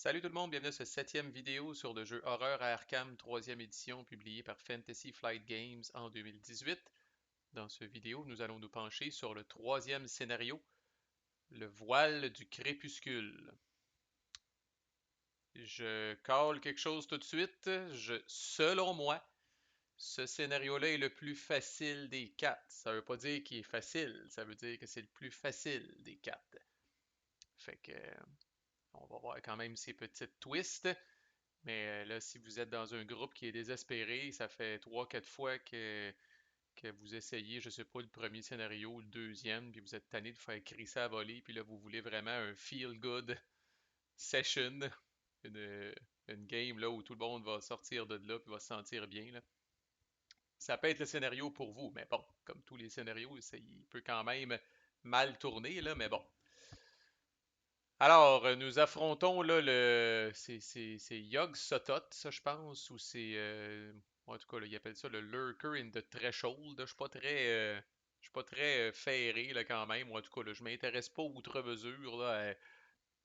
Salut tout le monde, bienvenue à cette septième vidéo sur le jeu Horreur à Arkham, troisième édition, publié par Fantasy Flight Games en 2018. Dans cette vidéo, nous allons nous pencher sur le troisième scénario, le voile du crépuscule. Je cale quelque chose tout de suite. Selon moi, ce scénario-là est le plus facile des quatre. Ça veut pas dire qu'il est facile, ça veut dire que c'est le plus facile des quatre. Fait que, on va voir quand même ces petites twists. Mais là, si vous êtes dans un groupe qui est désespéré, ça fait trois, quatre fois que vous essayez, je sais pas, le premier scénario, le deuxième, puis vous êtes tanné de faire crisser à voler, puis là, vous voulez vraiment un feel-good session, une, une game là, où tout le monde va sortir de là, puis va se sentir bien, là. Ça peut être le scénario pour vous, mais bon, comme tous les scénarios, il peut quand même mal tourner, là, mais bon. Alors, nous affrontons là c'est Yogg Sothoth, ça je pense, ou en tout cas, là, ils appellent ça le Lurker in the Threshold. Là. Je suis pas très ferré là, quand même, ou en tout cas, là, je m'intéresse pas outre mesure là,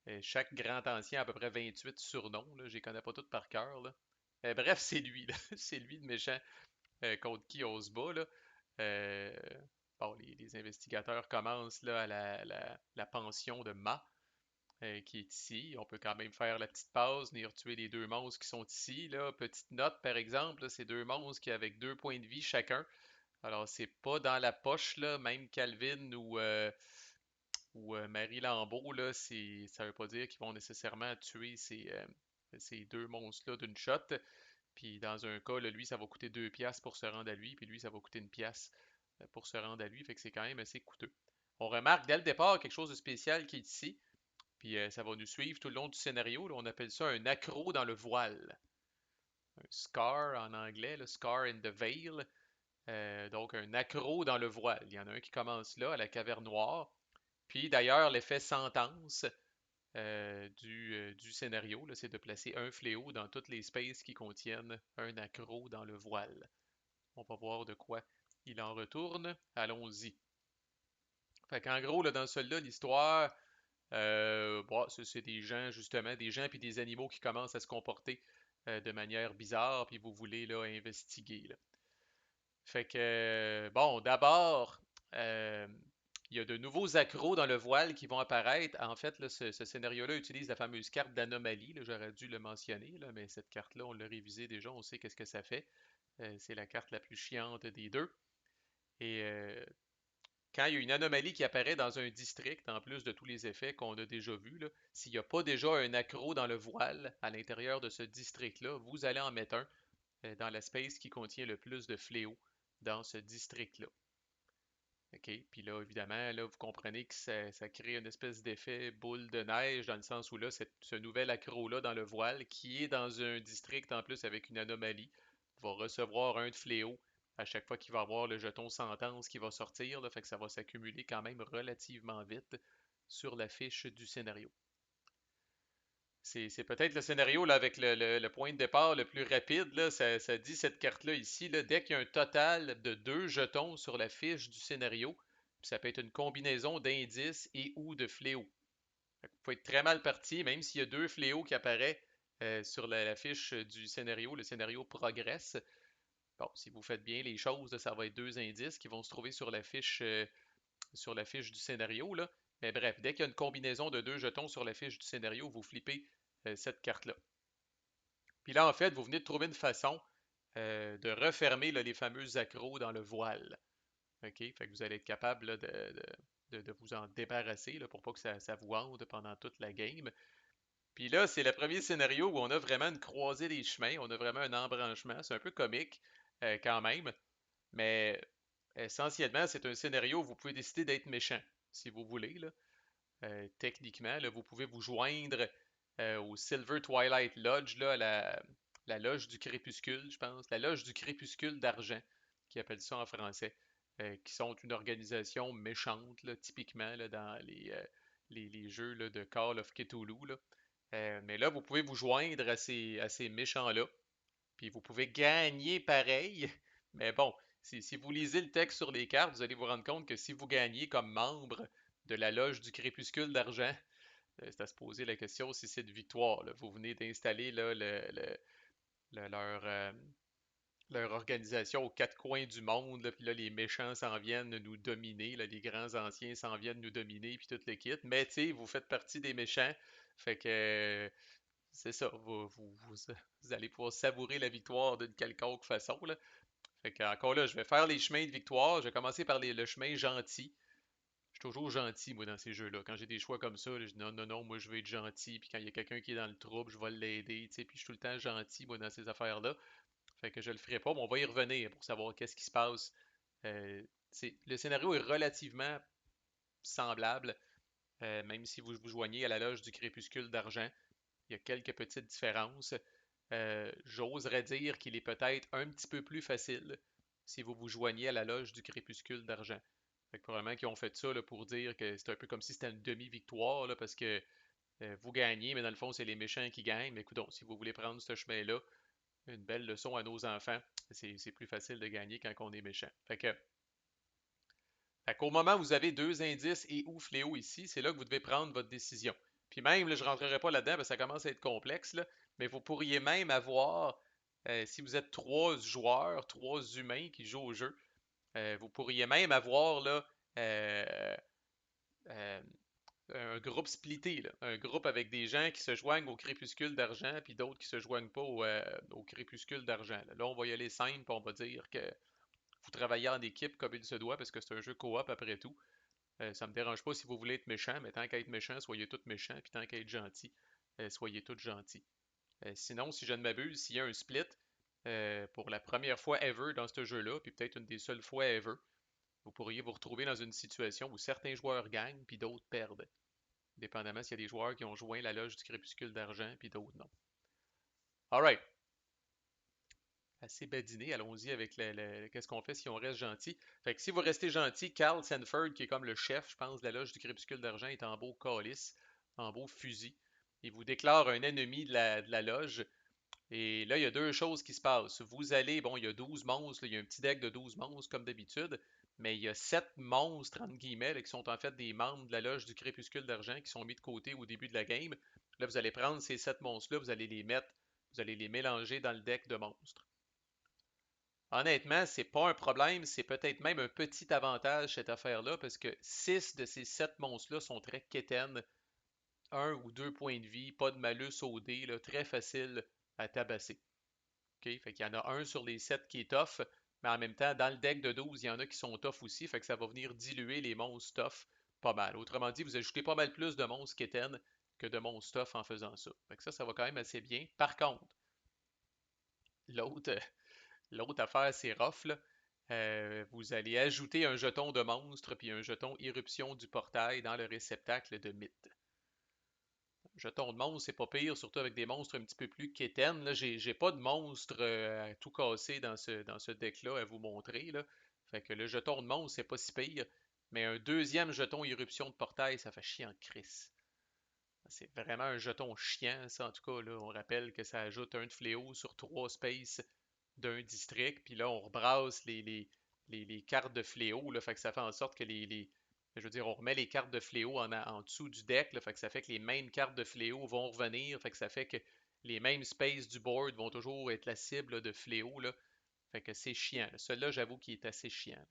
à chaque grand ancien a à peu près 28 surnoms, là, je les connais pas tous par cœur, là. Bref, c'est lui, là. C'est lui le méchant contre qui on se bat, là. Euh, bon, les investigateurs commencent là, à la pension de Ma qui est ici. On peut quand même faire la petite pause, venir tuer les deux monstres qui sont ici. Là. Petite note, par exemple, là, c'est deux monstres qui avec 2 points de vie chacun. Alors, c'est pas dans la poche, là, même Calvin ou Marie Lambeau, là, ça veut pas dire qu'ils vont nécessairement tuer ces deux monstres-là d'une shot. Puis dans un cas, là, lui, ça va coûter 2 piastres pour se rendre à lui, puis lui, ça va coûter 1 piastre pour se rendre à lui, fait que c'est quand même assez coûteux. On remarque dès le départ quelque chose de spécial qui est ici. Puis ça va nous suivre tout le long du scénario. Là, on appelle ça un accro dans le voile. Un scar en anglais, le scar in the veil. Donc un accro dans le voile. Il y en a un qui commence là, à la caverne noire. Puis d'ailleurs, l'effet sentence du scénario, là, c'est de placer un fléau dans toutes les spaces qui contiennent un accro dans le voile. On va voir de quoi il en retourne. Allons-y. Fait qu'en gros, là, dans celui-là, l'histoire, bon, c'est des gens, justement, des gens puis des animaux qui commencent à se comporter de manière bizarre, puis vous voulez là, investiguer. Là. Fait que, bon, d'abord, euh, il y a de nouveaux accros dans le voile qui vont apparaître. En fait, là, ce scénario-là utilise la fameuse carte d'anomalie. J'aurais dû le mentionner, là, mais cette carte-là, on l'a révisée déjà, on sait qu'est-ce que ça fait. C'est la carte la plus chiante des deux. Et quand il y a une anomalie qui apparaît dans un district, en plus de tous les effets qu'on a déjà vus, là, s'il n'y a pas déjà un accro dans le voile à l'intérieur de ce district-là, vous allez en mettre un dans la space qui contient le plus de fléaux dans ce district-là. OK? Puis là, évidemment, là, vous comprenez que ça crée une espèce d'effet boule de neige dans le sens où là, ce nouvel accro-là dans le voile, qui est dans un district en plus avec une anomalie, va recevoir un de fléau à chaque fois qu'il va avoir le jeton sentence qui va sortir, là, fait que ça va s'accumuler quand même relativement vite sur la fiche du scénario. C'est peut-être le scénario là, avec le point de départ le plus rapide. Là, ça dit cette carte-là ici. Là, dès qu'il y a un total de 2 jetons sur la fiche du scénario, puis ça peut être une combinaison d'indices et ou de fléaux. Fait que vous pouvez être très mal parti, même s'il y a 2 fléaux qui apparaissent sur la fiche du scénario, le scénario progresse. Bon, si vous faites bien les choses, ça va être 2 indices qui vont se trouver sur la fiche du scénario. Là. Mais bref, dès qu'il y a une combinaison de 2 jetons sur la fiche du scénario, vous flippez cette carte-là. Puis là, en fait, vous venez de trouver une façon de refermer là, les fameux accros dans le voile. OK? Fait que vous allez être capable là, de vous en débarrasser là, pour pas que ça vous hante pendant toute la game. Puis là, c'est le premier scénario où on a vraiment une croisée des chemins, on a vraiment un embranchement. C'est un peu comique quand même, mais essentiellement, c'est un scénario où vous pouvez décider d'être méchant, si vous voulez. Là. Techniquement, là, vous pouvez vous joindre au Silver Twilight Lodge, là, la loge du crépuscule, je pense, la loge du crépuscule d'argent, qui appelle ça en français, qui sont une organisation méchante, là, typiquement là, dans les jeux là, de Call of Cthulhu. Là. Mais là, vous pouvez vous joindre à ces méchants-là, puis vous pouvez gagner pareil. Mais bon, si vous lisez le texte sur les cartes, vous allez vous rendre compte que si vous gagnez comme membre de la loge du crépuscule d'argent, C'est à se poser la question si c'est de victoire, là. Vous venez d'installer là, leur, leur organisation aux quatre coins du monde, là, puis là, les méchants s'en viennent nous dominer, là, les grands anciens s'en viennent nous dominer, puis toute l'équipe. Mais tu sais, vous faites partie des méchants, fait que c'est ça, vous allez pouvoir savourer la victoire d'une quelconque façon, là. Fait que encore là, je vais faire les chemins de victoire. Je vais commencer par le chemin gentil. Je suis toujours gentil, moi, dans ces jeux-là. Quand j'ai des choix comme ça, là, je dis non, non, non, moi, je vais être gentil. Puis quand il y a quelqu'un qui est dans le trouble, je vais l'aider, tu sais. Puis je suis tout le temps gentil, moi, dans ces affaires-là. Fait que je le ferai pas, mais on va y revenir pour savoir qu'est-ce qui se passe. Le scénario est relativement semblable, même si vous vous joignez à la loge du crépuscule d'argent. Il y a quelques petites différences. J'oserais dire qu'il est peut-être un petit peu plus facile si vous vous joignez à la loge du crépuscule d'argent. Fait que probablement qu'ils ont fait ça là, pour dire que c'est un peu comme si c'était une demi-victoire, là, parce que vous gagnez, mais dans le fond, c'est les méchants qui gagnent. Mais écoutons, si vous voulez prendre ce chemin-là, une belle leçon à nos enfants, c'est plus facile de gagner quand on est méchant. Fait qu'au moment où vous avez deux indices et ou fléau ici, c'est là que vous devez prendre votre décision. Puis même, là, je ne rentrerai pas là-dedans parce que ça commence à être complexe, là, mais vous pourriez même avoir, si vous êtes trois joueurs, trois humains qui jouent au jeu, vous pourriez même avoir là, euh, euh, un groupe splitté, là. Un groupe avec des gens qui se joignent au crépuscule d'argent, puis d'autres qui se joignent pas au crépuscule d'argent. Là. On va y aller simple, puis on va dire que vous travaillez en équipe comme il se doit, parce que c'est un jeu coop après tout. Ça me dérange pas si vous voulez être méchant, mais tant qu'à être méchant, soyez tous méchants, puis tant qu'à être gentil, soyez tous gentils. Sinon, si je ne m'abuse, s'il y a un split, pour la première fois ever dans ce jeu-là, puis peut-être une des seules fois ever, vous pourriez vous retrouver dans une situation où certains joueurs gagnent, puis d'autres perdent. Dépendamment s'il y a des joueurs qui ont joint la loge du crépuscule d'argent, puis d'autres non. Alright, assez badiné, allons-y avec qu'est-ce qu'on fait si on reste gentil. Fait que si vous restez gentil, Carl Sanford, qui est comme le chef, je pense, de la loge du crépuscule d'argent, est en beau calice, en beau fusil. Il vous déclare un ennemi de la loge. Et là, il y a deux choses qui se passent. Vous allez, bon, il y a 12 monstres, là, il y a un petit deck de 12 monstres comme d'habitude, mais il y a 7 monstres, entre guillemets, là, qui sont en fait des membres de la loge du crépuscule d'argent qui sont mis de côté au début de la game. Là, vous allez prendre ces 7 monstres-là, vous allez les mettre, vous allez les mélanger dans le deck de monstres. Honnêtement, c'est pas un problème, c'est peut-être même un petit avantage cette affaire-là, parce que 6 de ces 7 monstres-là sont très quétaines, un ou deux points de vie, pas de malus au dé, là, très facile à tabasser. OK? Fait qu'il y en a un sur les 7 qui est tough, mais en même temps, dans le deck de 12, il y en a qui sont tough aussi, fait que ça va venir diluer les monstres tough pas mal. Autrement dit, vous ajoutez pas mal plus de monstres quétaines que de monstres tough en faisant ça. Fait que ça va quand même assez bien. Par contre, l'autre l'autre affaire, c'est rough, là. Vous allez ajouter un jeton de monstre puis un jeton irruption du portail dans le réceptacle de mythe. Jeton de monstre, c'est pas pire, surtout avec des monstres un petit peu plus quétaines. Là, j'ai pas de monstre à tout casser dans ce deck-là à vous montrer. Là. Fait que le jeton de monstre, c'est pas si pire. Mais un deuxième jeton irruption de portail, ça fait chier en crise. C'est vraiment un jeton chiant, ça, en tout cas. Là, on rappelle que ça ajoute un de fléau sur trois spaces d'un district. Puis là, on rebrasse les cartes de fléau. Là, fait que ça fait en sorte que je veux dire, on remet les cartes de fléau en dessous du deck. Là, fait que ça fait que les mêmes cartes de fléau vont revenir. Fait que ça fait que les mêmes spaces du board vont toujours être la cible là, de fléau. Là. Fait que c'est chiant. Celui-là, j'avoue qu'il est assez chiant.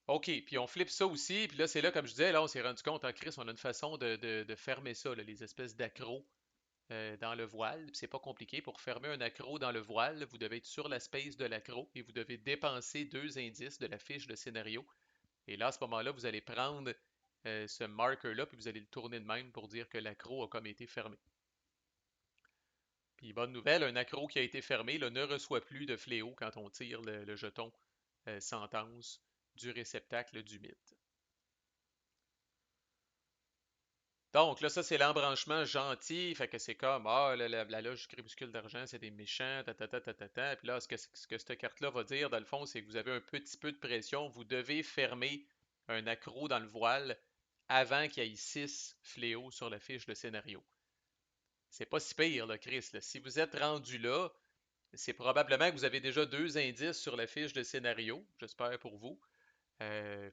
OK, puis on flippe ça aussi, puis là, c'est là, comme je disais, là, on s'est rendu compte en Chris, on a une façon de fermer ça, là, les espèces d'accros dans le voile. Puis c'est pas compliqué. Pour fermer un accro dans le voile, vous devez être sur la space de l'accro et vous devez dépenser deux indices de la fiche de scénario. Et là, à ce moment-là, vous allez prendre ce marker-là, puis vous allez le tourner de même pour dire que l'accro a comme été fermé. Puis bonne nouvelle, un accro qui a été fermé là, ne reçoit plus de fléau quand on tire le jeton sentence du réceptacle du mythe. Donc là, ça, c'est l'embranchement gentil. Fait que c'est comme, ah, la loge du crépuscule d'argent, c'est des méchants, ta ta ta ta ta ta. Puis là, ce que cette carte-là va dire, dans le fond, c'est que vous avez un petit peu de pression. Vous devez fermer un accro dans le voile avant qu'il y ait 6 fléaux sur la fiche de scénario. C'est pas si pire, là, Chris. Là. Si vous êtes rendu là, c'est probablement que vous avez déjà deux indices sur la fiche de scénario, j'espère pour vous.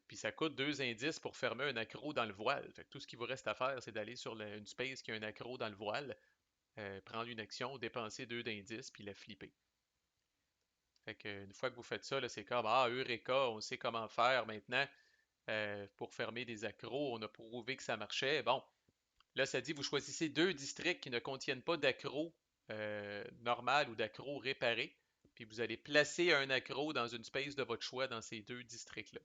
Puis ça coûte 2 indices pour fermer un accro dans le voile. Fait que tout ce qu'il vous reste à faire, c'est d'aller sur une space qui a un accro dans le voile, prendre une action, dépenser 2 d'indices, puis la flipper. Fait que une fois que vous faites ça, là, c'est comme Ah, Eureka, on sait comment faire maintenant pour fermer des accros. On a prouvé que ça marchait. Bon, là, ça dit vous choisissez 2 districts qui ne contiennent pas d'accro normal ou d'accro réparé. Puis vous allez placer un accro dans une space de votre choix dans ces 2 districts-là.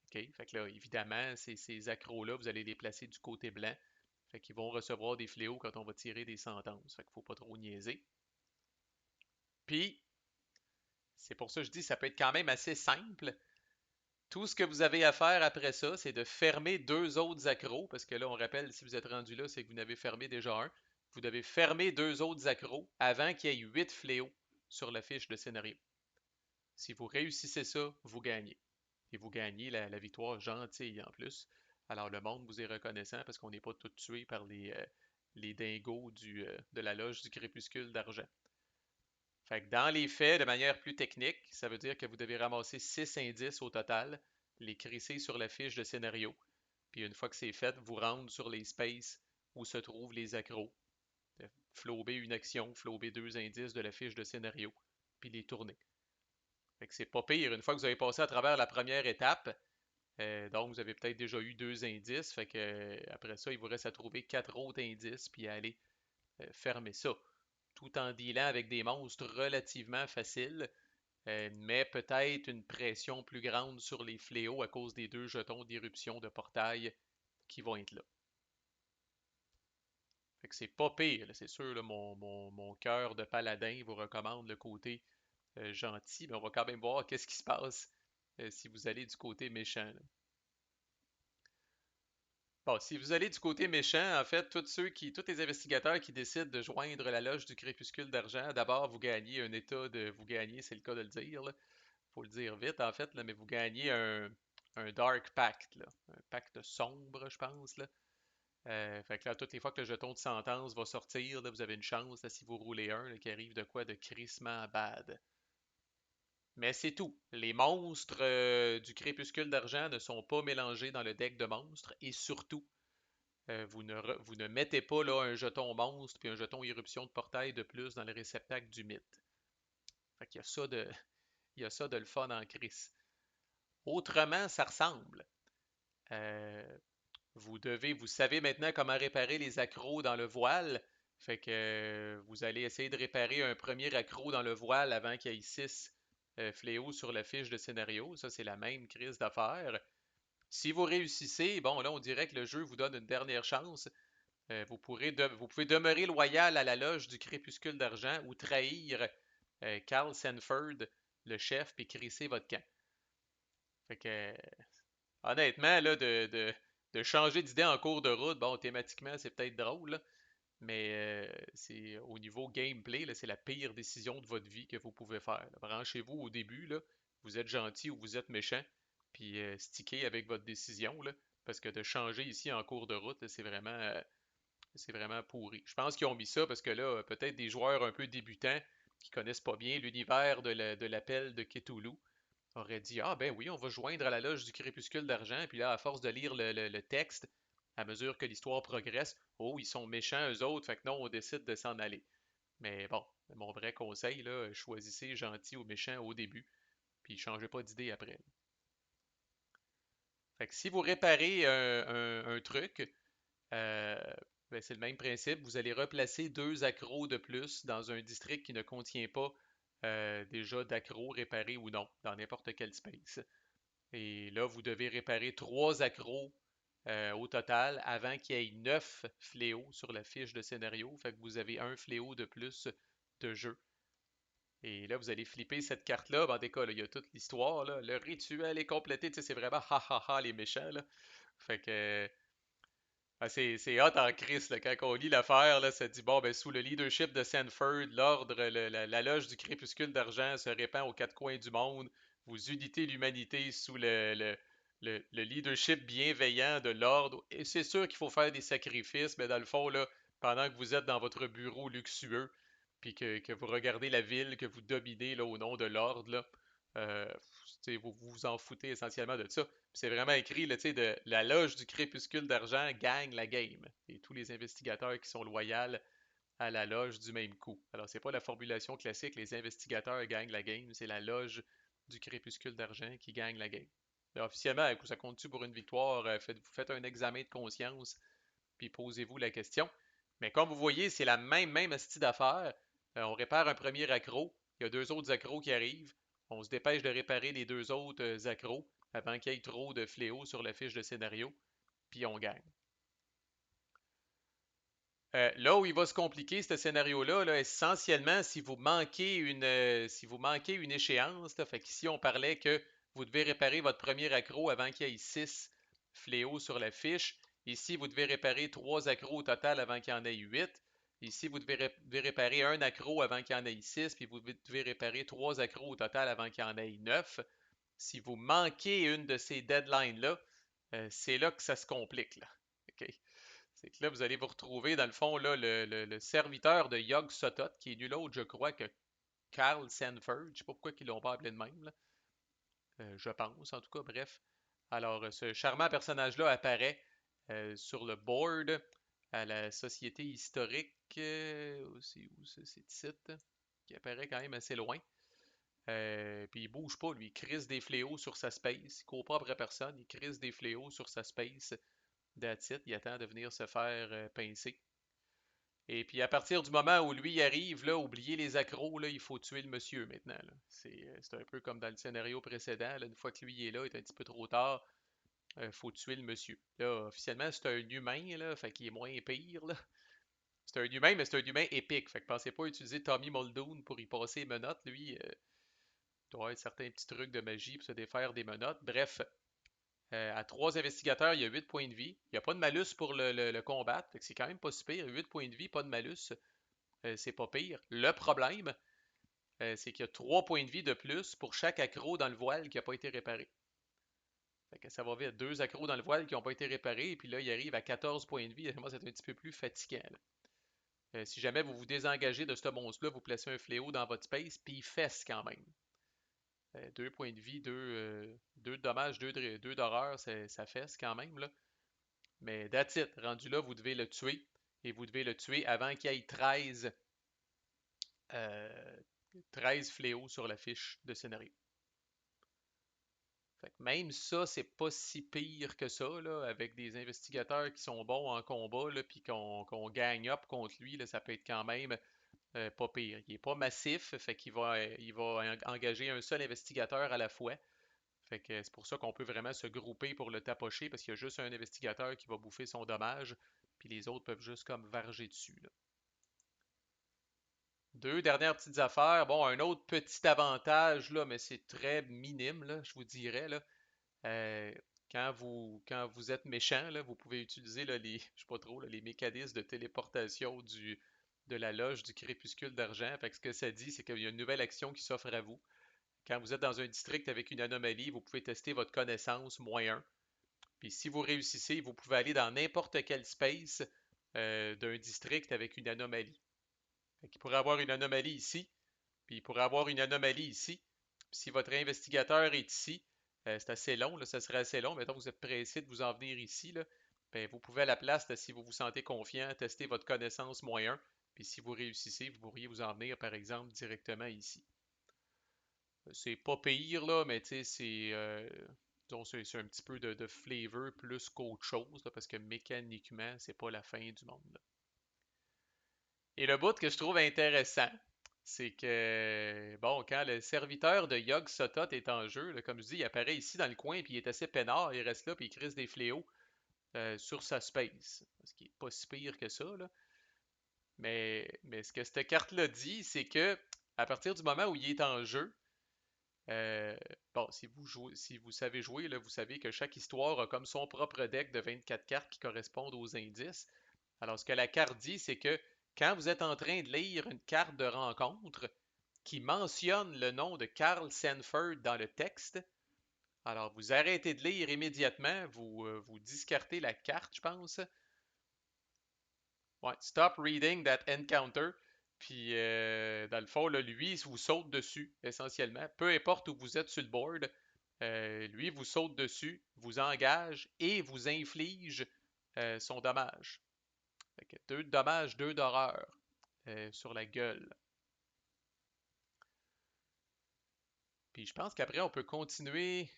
OK? Fait que là, évidemment, ces accros-là, vous allez les placer du côté blanc. Fait qu'ils vont recevoir des fléaux quand on va tirer des sentences. Fait qu'il faut pas trop niaiser. Puis, c'est pour ça que je dis que ça peut être quand même assez simple. Tout ce que vous avez à faire après ça, c'est de fermer 2 autres accros, parce que là, on rappelle, si vous êtes rendu là, c'est que vous n'avez fermé déjà un. Vous devez fermer 2 autres accros avant qu'il y ait 8 fléaux sur la fiche de scénario. Si vous réussissez ça, vous gagnez. Et vous gagnez la victoire gentille en plus. Alors le monde vous est reconnaissant parce qu'on n'est pas tous tués par les dingos de la loge du crépuscule d'argent. Fait que dans les faits, de manière plus technique, ça veut dire que vous devez ramasser 6 indices au total, les crisser sur la fiche de scénario, puis une fois que c'est fait, vous rendre sur les spaces où se trouvent les accros, flober une action, flober 2 indices de la fiche de scénario, puis les tourner. Fait que c'est pas pire. Une fois que vous avez passé à travers la première étape, donc vous avez peut-être déjà eu 2 indices, fait que après ça, il vous reste à trouver 4 autres indices, puis à aller fermer ça, tout en dealant avec des monstres relativement faciles, mais peut-être une pression plus grande sur les fléaux à cause des 2 jetons d'irruption de portail qui vont être là. Fait que c'est pas pire, c'est sûr, là, mon cœur de paladin vous recommande le côté gentil, mais on va quand même voir qu'est-ce qui se passe si vous allez du côté méchant, là. Bon, si vous allez du côté méchant, en fait, tous les investigateurs qui décident de joindre la loge du crépuscule d'argent, d'abord vous gagnez un état de, vous gagnez, c'est le cas de le dire, là, faut le dire vite en fait, là, mais vous gagnez un Dark Pact, là, un pacte sombre, je pense, là. Fait que là, toutes les fois que le jeton de sentence va sortir, là, vous avez une chance, là, si vous roulez un, là, qui arrive de quoi de crissement bad. Mais c'est tout. Les monstres du crépuscule d'argent ne sont pas mélangés dans le deck de monstres et surtout, vous ne mettez pas là, un jeton monstre puis un jeton éruption de portail de plus dans le réceptacle du mythe. Fait qu'il y a ça de, il y a ça de le fun en crise. Autrement, ça ressemble. Euh, vous savez maintenant comment réparer les accros dans le voile. Fait que vous allez essayer de réparer un premier accro dans le voile avant qu'il y ait 6 fléaux sur la fiche de scénario. Ça, c'est la même crise d'affaires. Si vous réussissez, bon, là, on dirait que le jeu vous donne une dernière chance. Vous pouvez demeurer loyal à la loge du crépuscule d'argent ou trahir Carl Sanford, le chef, puis crisser votre camp. Fait que, honnêtement, là, de changer d'idée en cours de route, bon, thématiquement, c'est peut-être drôle, là, mais c'est au niveau gameplay, là, c'est la pire décision de votre vie que vous pouvez faire, là. Branchez-vous au début, là, vous êtes gentil ou vous êtes méchant, puis stickez avec votre décision, là, parce que de changer ici en cours de route, là, c'est vraiment pourri. Je pense qu'ils ont mis ça parce que là, peut-être des joueurs un peu débutants qui connaissent pas bien l'univers de l'appel de Cthulhu auraient dit ah ben oui, on va joindre à la loge du crépuscule d'argent, puis là, à force de lire le texte, à mesure que l'histoire progresse, oh, ils sont méchants eux autres, fait que non, on décide de s'en aller. Mais bon, mon vrai conseil, là, choisissez gentil ou méchant au début, puis changez pas d'idée après. Fait que si vous réparez un truc, Euh, ben, c'est le même principe. Vous allez replacer 2 accros de plus dans un district qui ne contient pas déjà d'accros réparés ou non, dans n'importe quel space. Et là, vous devez réparer 3 accros au total avant qu'il y ait 9 fléaux sur la fiche de scénario. Fait que vous avez un fléau de plus de jeu. Et là, vous allez flipper cette carte-là. Ben, en tout cas, là, il y a toute l'histoire, là. Le rituel est complété. Tu sais, c'est vraiment ha ha ha les méchants, là. Fait que ah, c'est hot en Christ, là, quand on lit l'affaire, là, ça dit, bon, ben, sous le leadership de Sanford, l'ordre, la loge du crépuscule d'argent se répand aux 4 coins du monde. Vous unitez l'humanité sous le leadership bienveillant de l'ordre. Et c'est sûr qu'il faut faire des sacrifices, mais dans le fond, là, pendant que vous êtes dans votre bureau luxueux, puis que vous regardez la ville que vous dominez là, au nom de l'ordre, là, euh, vous vous en foutez essentiellement de ça. Puis c'est vraiment écrit, là, de la loge du crépuscule d'argent gagne la game. Et tous les investigateurs qui sont loyaux à la loge du même coup. Alors, c'est pas la formulation classique, les investigateurs gagnent la game, c'est la loge du crépuscule d'argent qui gagne la game. Là, officiellement, ça compte-tu pour une victoire? Vous faites un examen de conscience, puis posez-vous la question. Mais comme vous voyez, c'est la même astuce d'affaires. On répare un premier accro, il y a deux autres accros qui arrivent. On se dépêche de réparer les deux autres accros avant qu'il y ait trop de fléaux sur la fiche de scénario, puis on gagne. Là où il va se compliquer, ce scénario-là, là, essentiellement, si vous manquez une échéance, là, fait qu'ici, on parlait que vous devez réparer votre premier accro avant qu'il y ait 6 fléaux sur la fiche. Ici, vous devez réparer 3 accros au total avant qu'il y en ait 8. Ici, vous devez réparer un accro avant qu'il y en ait 6, puis vous devez réparer 3 accros au total avant qu'il y en ait 9. Si vous manquez une de ces deadlines-là, c'est là que ça se complique, là. OK? C'est que là, vous allez vous retrouver, dans le fond, là, le serviteur de Yog Sothoth, qui est nul autre, je crois, que Carl Sanford. Je ne sais pas pourquoi ils l'ont pas appelé de même, là. Je pense, en tout cas, bref. Alors, ce charmant personnage-là apparaît sur le board à la Société historique. C'est où ça? C'est ici, qui apparaît quand même assez loin. Puis il bouge pas, lui. Il crise des fléaux sur sa space. Il court pas après personne. Il crise des fléaux sur sa space. That's it. Il attend de venir se faire pincer. Et puis à partir du moment où lui arrive, là, oubliez les accros, là, il faut tuer le monsieur maintenant. C'est un peu comme dans le scénario précédent. Là, une fois que lui est là, il est un petit peu trop tard. Il faut tuer le monsieur. Là, officiellement, c'est un humain, là, fait qu'il est moins pire. Là. C'est un humain, mais c'est un humain épique. Fait que pensez pas utiliser Tommy Muldoon pour y passer les menottes. Lui, il doit avoir certains petits trucs de magie pour se défaire des menottes. Bref, à 3 investigateurs, il y a 8 points de vie. Il n'y a pas de malus pour le combattre. Fait que c'est quand même pas si pire. 8 points de vie, pas de malus. C'est pas pire. Le problème, c'est qu'il y a 3 points de vie de plus pour chaque accro dans le voile qui n'a pas été réparé. Fait que ça va vite. 2 accros dans le voile qui n'ont pas été réparés, et puis là, il arrive à 14 points de vie. Moi, c'est un petit peu plus fatigant. Si jamais vous vous désengagez de ce monstre-là, vous placez un fléau dans votre space, puis il fesse quand même. 2 points de vie, 2 de dommages, 2 d'horreur, ça fesse quand même. Là. Mais that's it. Rendu là, vous devez le tuer. Et vous devez le tuer avant qu'il y ait 13 13 fléaux sur la fiche de scénario. Fait que même ça, c'est pas si pire que ça, là, avec des investigateurs qui sont bons en combat, là, puis qu'on gagne up contre lui, là, ça peut être quand même pas pire. Il est pas massif, fait qu'il va engager un seul investigateur à la fois. Fait que c'est pour ça qu'on peut vraiment se grouper pour le tapocher, parce qu'il y a juste un investigateur qui va bouffer son dommage, puis les autres peuvent juste comme varger dessus, là. Deux dernières petites affaires. Bon, un autre petit avantage, là, mais c'est très minime, là, je vous dirais, là. Euh, quand vous êtes méchant, là, vous pouvez utiliser là, les, je sais pas trop, là, les mécanismes de téléportation de la loge du crépuscule d'argent. Fait que ce que ça dit, c'est qu'il y a une nouvelle action qui s'offre à vous. Quand vous êtes dans un district avec une anomalie, vous pouvez tester votre connaissance -1. Puis si vous réussissez, vous pouvez aller dans n'importe quel space d'un district avec une anomalie. Fait qu'il pourrait avoir une anomalie ici, puis il pourrait avoir une anomalie ici. Puis si votre investigateur est ici, c'est assez long, là, ça serait assez long. Mettons que vous êtes pressé de vous en venir ici, là, ben, vous pouvez à la place, là, si vous vous sentez confiant, tester votre connaissance -1. Puis si vous réussissez, vous pourriez vous en venir, par exemple, directement ici. C'est pas pire, là, mais tu sais, c'est un petit peu de flavor plus qu'autre chose, là, parce que mécaniquement, c'est pas la fin du monde. Là. Et le bout que je trouve intéressant, c'est que, bon, quand le serviteur de Yog Sothoth est en jeu, là, comme je dis, il apparaît ici dans le coin, puis il est assez peinard, il reste là, puis il crise des fléaux sur sa space. Ce qui est pas si pire que ça, là. Mais ce que cette carte-là dit, c'est que à partir du moment où il est en jeu, euh, bon, si vous savez jouer, là, vous savez que chaque histoire a comme son propre deck de 24 cartes qui correspondent aux indices. Alors, ce que la carte dit, c'est que quand vous êtes en train de lire une carte de rencontre qui mentionne le nom de Carl Sanford dans le texte, alors vous arrêtez de lire immédiatement, vous discartez la carte, je pense. Ouais, stop reading that encounter. Puis, dans le fond, là, lui, il vous saute dessus, essentiellement. Peu importe où vous êtes sur le board, Lui vous saute dessus, vous engage et vous inflige son dommage. Fait que 2 de dommage, 2 d'horreur sur la gueule. Puis je pense qu'après, on peut continuer.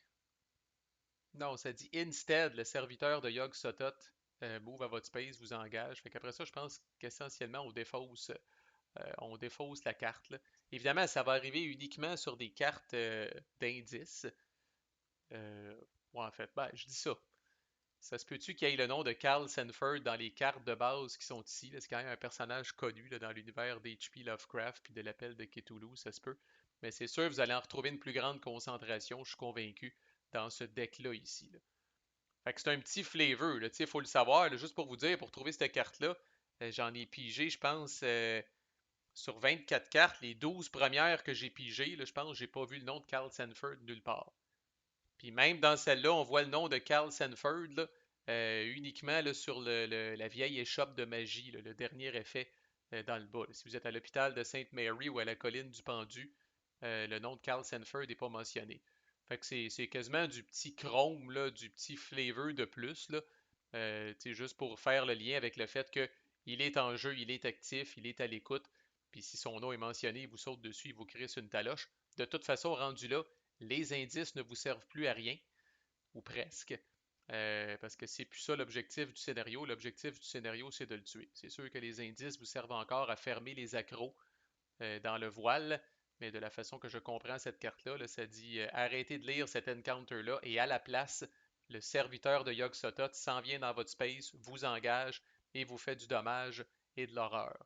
Non, ça dit instead, le serviteur de Yog Sothoth move à votre space, vous engage. Fait qu'après ça, je pense qu'essentiellement, on défausse la carte, là. Évidemment, ça va arriver uniquement sur des cartes d'indices. Euh, ouais, en fait, ben, je dis ça. Ça se peut-tu qu'il y ait le nom de Carl Sanford dans les cartes de base qui sont ici? C'est quand même un personnage connu là, dans l'univers d'H.P. Lovecraft puis de l'appel de Cthulhu, ça se peut. Mais c'est sûr, vous allez en retrouver une plus grande concentration, je suis convaincu, dans ce deck-là ici, là. Fait que c'est un petit flavor, là, il faut le savoir, là, juste pour vous dire, pour trouver cette carte-là, j'en ai pigé, je pense, sur 24 cartes, les 12 premières que j'ai pigées, là, je pense que j'ai pas vu le nom de Carl Sanford nulle part. Puis même dans celle-là, on voit le nom de Carl Sanford là, uniquement là, sur la vieille échoppe de magie, là, le dernier effet dans le bas, là. Si vous êtes à l'hôpital de Sainte Mary ou à la colline du Pendu, le nom de Carl Sanford n'est pas mentionné. Fait que c'est quasiment du petit chrome, là, du petit flavor de plus, là, juste pour faire le lien avec le fait que il est en jeu, il est actif, il est à l'écoute. Puis si son nom est mentionné, il vous saute dessus, il vous crisse une taloche. De toute façon, rendu là, les indices ne vous servent plus à rien, ou presque, parce que c'est plus ça l'objectif du scénario. L'objectif du scénario, c'est de le tuer. C'est sûr que les indices vous servent encore à fermer les accros dans le voile, mais de la façon que je comprends cette carte-là, là, ça dit arrêtez de lire cet encounter-là et à la place, le serviteur de Yog Sothoth s'en vient dans votre space, vous engage et vous fait du dommage et de l'horreur.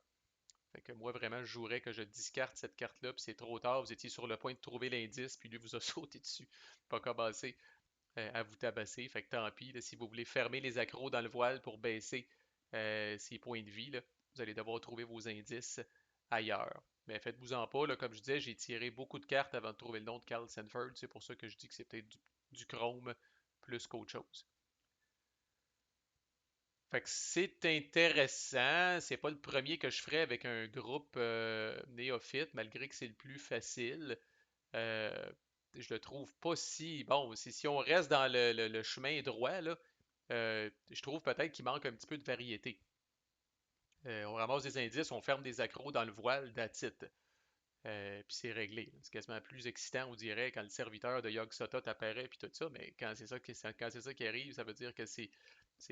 Fait que moi, vraiment, je jouerais que je discarte cette carte-là, puis c'est trop tard, vous étiez sur le point de trouver l'indice, puis lui vous a sauté dessus, pas commencé à vous tabasser. Fait que tant pis, là, si vous voulez fermer les accros dans le voile pour baisser ses points de vie, là, vous allez devoir trouver vos indices ailleurs. Mais faites-vous-en pas, là, comme je disais, j'ai tiré beaucoup de cartes avant de trouver le nom de Carl Sanford. C'est pour ça que je dis que c'est peut-être du chrome plus qu'autre chose. Fait que c'est intéressant. C'est pas le premier que je ferais avec un groupe néophyte, malgré que c'est le plus facile. Euh, je le trouve pas si bon. Si on reste dans le chemin droit, là, je trouve peut-être qu'il manque un petit peu de variété. On ramasse des indices, on ferme des accros dans le voile, that's it. Puis c'est réglé. C'est quasiment plus excitant, on dirait, quand le serviteur de Yog Sothoth apparaît, puis tout ça, mais quand c'est ça qui arrive, ça veut dire que c'est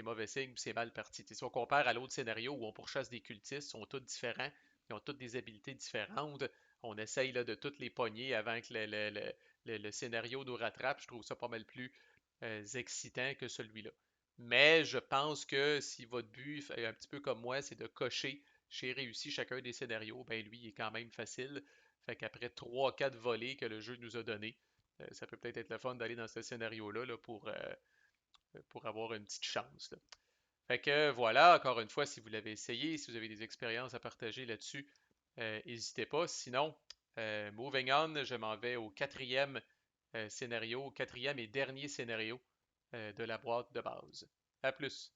mauvais signe, puis c'est mal parti. Si on compare à l'autre scénario où on pourchasse des cultistes, ils sont tous différents, ils ont toutes des habiletés différentes, on essaye là, de toutes les pogner avant que le scénario nous rattrape, je trouve ça pas mal plus excitant que celui-là. Mais je pense que si votre but est un petit peu comme moi, c'est de cocher j'ai réussi chacun des scénarios, ben lui, il est quand même facile. Fait qu'après 3-4 volets que le jeu nous a donné, ça peut peut-être être le fun d'aller dans ce scénario-là là, pour avoir une petite chance, là. Fait que voilà, encore une fois, si vous l'avez essayé, si vous avez des expériences à partager là-dessus, n'hésitez pas. Sinon, moving on, je m'en vais au quatrième scénario, quatrième et dernier scénario de la boîte de base. À plus!